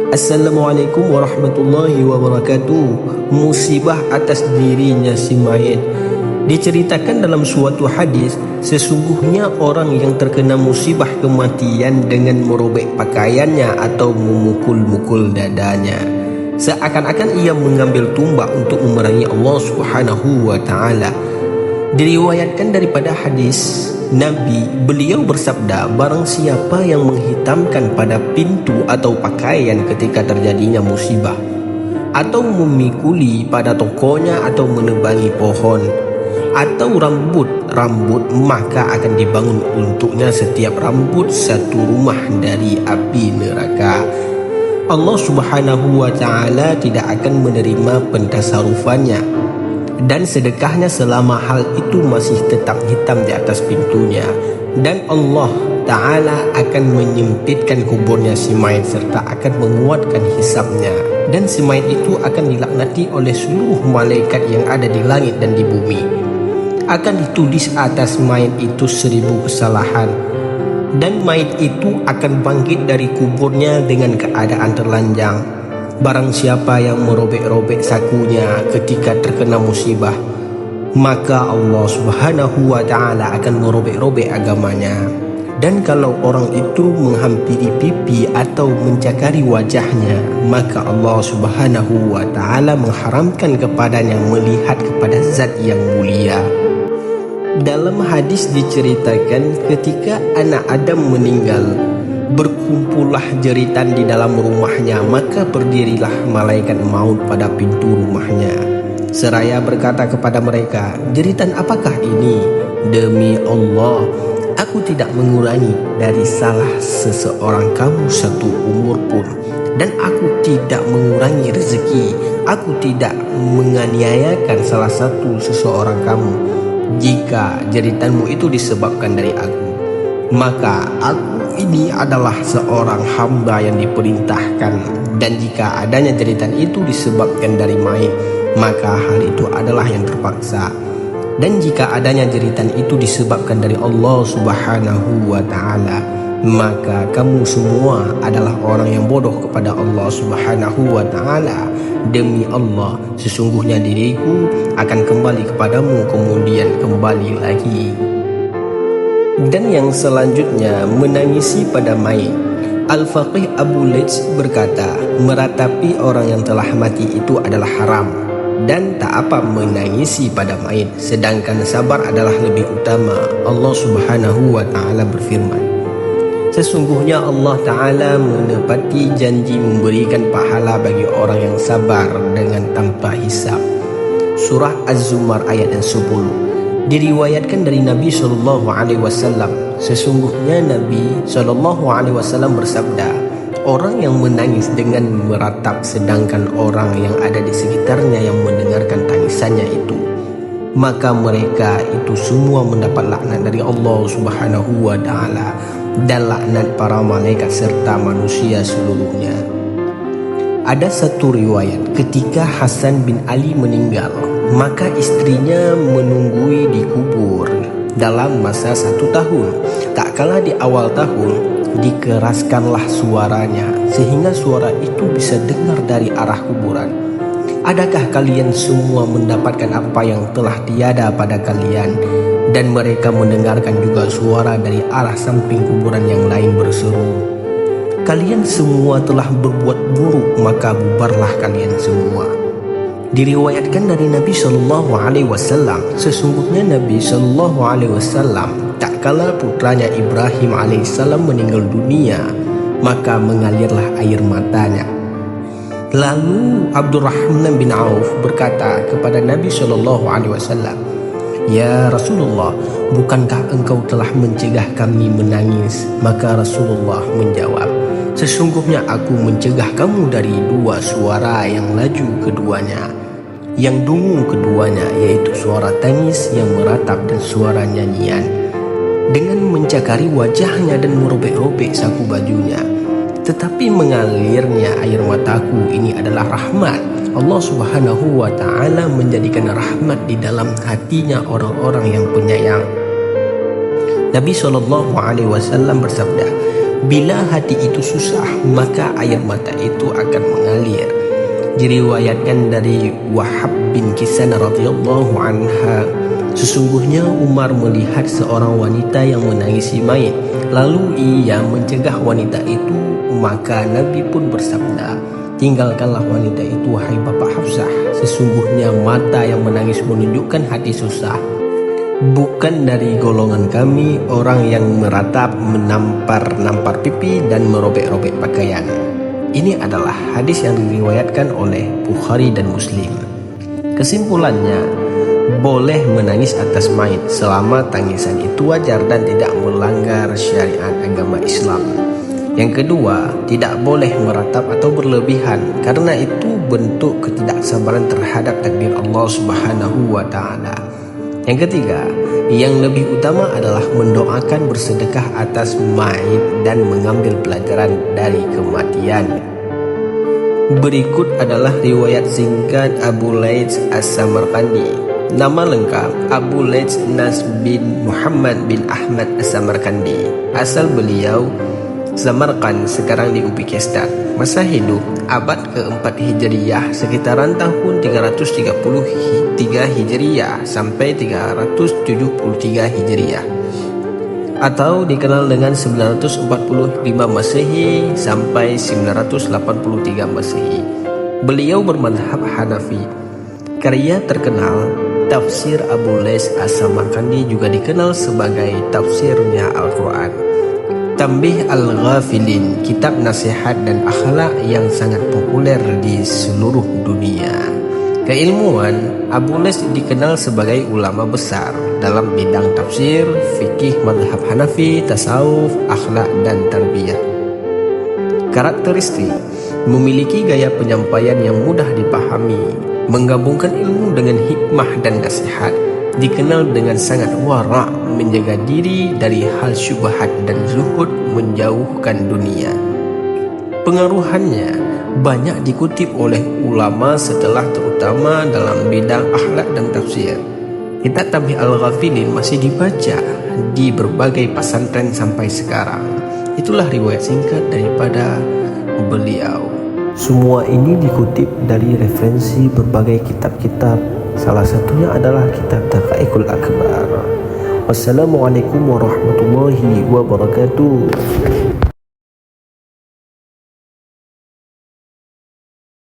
Assalamualaikum warahmatullahi wabarakatuh. Musibah atas dirinya si mayit. Diceritakan dalam suatu hadis, sesungguhnya orang yang terkena musibah kematian dengan merobek pakaiannya atau memukul-mukul dadanya, seakan-akan ia mengambil tumbak untuk memerangi Allah Subhanahu wa taala. Diriwayatkan daripada hadis Nabi, beliau bersabda, barang siapa yang menghitamkan pada pintu atau pakaian ketika terjadinya musibah, atau memikuli pada tokonya, atau menebangi pohon, atau rambut, maka akan dibangun untuknya setiap rambut satu rumah dari api neraka. Allah Subhanahu wa ta'ala tidak akan menerima pentasarufannya dan sedekahnya selama hal itu masih tetap hitam di atas pintunya, dan Allah Ta'ala akan menyempitkan kuburnya si mayit serta akan menguatkan hisabnya, dan si mayit itu akan dilaknati oleh seluruh malaikat yang ada di langit dan di bumi. Akan ditulis atas mayit itu 1000 kesalahan, dan mayit itu akan bangkit dari kuburnya dengan keadaan telanjang. Barang siapa yang merobek-robek sakunya ketika terkena musibah, maka Allah Subhanahu wa ta'ala akan merobek-robek agamanya. Dan kalau orang itu menghampiri pipi atau mencakari wajahnya, maka Allah Subhanahu wa ta'ala mengharamkan kepadanya melihat kepada zat yang mulia. Dalam hadis diceritakan, ketika anak Adam meninggal, berkumpullah jeritan di dalam rumahnya, maka berdirilah malaikat maut pada pintu rumahnya, seraya berkata kepada mereka, jeritan apakah ini? Demi Allah, aku tidak mengurangi dari salah seseorang kamu satu umur pun, dan aku tidak mengurangi rezeki, aku tidak menganiayakan salah satu seseorang kamu. Jika jeritanmu itu disebabkan dari aku, maka aku ini adalah seorang hamba yang diperintahkan, dan jika adanya jeritan itu disebabkan dari mayit, maka hal itu adalah yang terpaksa. Dan jika adanya jeritan itu disebabkan dari Allah Subhanahu wa ta'ala, maka kamu semua adalah orang yang bodoh kepada Allah Subhanahu wa ta'ala. Demi Allah, sesungguhnya diriku akan kembali kepadamu kemudian kembali lagi. Dan yang selanjutnya, menangisi pada mayit. Al-Faqih Abu Lits berkata, meratapi orang yang telah mati itu adalah haram, dan tak apa menangisi pada mayit, sedangkan sabar adalah lebih utama. Allah Subhanahu wa ta'ala berfirman, sesungguhnya Allah Ta'ala menepati janji memberikan pahala bagi orang yang sabar dengan tanpa hisab. Surah Az-Zumar ayat 10. Diriwayatkan dari Nabi SAW, sesungguhnya Nabi SAW bersabda, orang yang menangis dengan meratap sedangkan orang yang ada di sekitarnya yang mendengarkan tangisannya itu, maka mereka itu semua mendapat laknat dari Allah Subhanahu wa ta'ala dan laknat para malaikat serta manusia seluruhnya. Ada satu riwayat, ketika Hasan bin Ali meninggal, maka istrinya menunggui di kubur dalam masa 1 tahun. Tak kala di awal tahun, dikeraskanlah suaranya sehingga suara itu bisa dengar dari arah kuburan. Adakah kalian semua mendapatkan apa yang telah tiada pada kalian? Dan mereka mendengarkan juga suara dari arah samping kuburan yang lain berseru, kalian semua telah berbuat buruk, maka bubarlah kalian semua. Diriwayatkan dari Nabi SAW, sesungguhnya Nabi SAW tak kala putranya Ibrahim alaihissalam meninggal dunia, maka mengalirlah air matanya. Lalu Abdurrahman bin Auf berkata kepada Nabi SAW, ya Rasulullah, bukankah engkau telah mencegah kami menangis? Maka Rasulullah menjawab, sesungguhnya aku mencegah kamu dari 2 suara yang laju keduanya, yang dungu keduanya, yaitu suara tangis yang meratap dan suara nyanyian, dengan mencakari wajahnya dan merobek-robek saku bajunya. Tetapi mengalirnya air mataku ini adalah rahmat. Allah Subhanahu wa ta'ala menjadikan rahmat di dalam hatinya orang-orang yang penyayang. Nabi SAW bersabda, bila hati itu susah, maka air mata itu akan mengalir. Diriwayatkan dari Wahab bin Kisan radhiyallahu anha, sesungguhnya Umar melihat seorang wanita yang menangisi mayit, lalu ia mencegah wanita itu, maka Nabi pun bersabda, tinggalkanlah wanita itu, wahai Bapak Hafsah, sesungguhnya mata yang menangis menunjukkan hati susah. Bukan dari golongan kami orang yang meratap, menampar-nampar pipi dan merobek-robek pakaian. Ini adalah hadis yang diriwayatkan oleh Bukhari dan Muslim. Kesimpulannya, boleh menangis atas mayit selama tangisan itu wajar dan tidak melanggar syariat agama Islam. Yang kedua, tidak boleh meratap atau berlebihan karena itu bentuk ketidaksabaran terhadap takdir Allah Subhanahu wa taala. Yang ketiga, yang lebih utama adalah mendoakan bersedekah atas mayit dan mengambil pelajaran dari kematian. Berikut adalah riwayat singkat Abu Laits As-Samarqandi. Nama lengkap Abu Laits Nas bin Muhammad bin Ahmad As-Samarqandi. Asal beliau Samarkand, sekarang di Uzbekistan. Masa hidup abad ke-4 Hijriyah, sekitaran tahun 333 Hijriyah sampai 373 Hijriyah, atau dikenal dengan 945 Masehi sampai 983 Masehi. Beliau bermadhab Hanafi. Karya terkenal Tafsir Abu Laits As-Samarqandi juga dikenal sebagai tafsirnya Al-Quran. Tanbih Al-Ghafilin, kitab nasihat dan akhlak yang sangat populer di seluruh dunia. Keilmuan, Abu Laits dikenal sebagai ulama besar dalam bidang tafsir, fikih madhab Hanafi, tasawuf, akhlak dan tarbiyah. Karakteristik, memiliki gaya penyampaian yang mudah dipahami, menggabungkan ilmu dengan hikmah dan nasihat, dikenal dengan sangat wara', menjaga diri dari hal syubhat dan zuhud, menjauhkan dunia. Pengaruhannya banyak dikutip oleh ulama setelah, terutama dalam bidang akhlak dan tafsir. Kitab Tanbih Al-Ghafilin masih dibaca di berbagai pesantren sampai sekarang. Itulah riwayat singkat daripada beliau. Semua ini dikutip dari referensi berbagai kitab-kitab. Salah satunya adalah kitab Taqaiqul Akbar. Wassalamualaikum warahmatullahi wabarakatuh.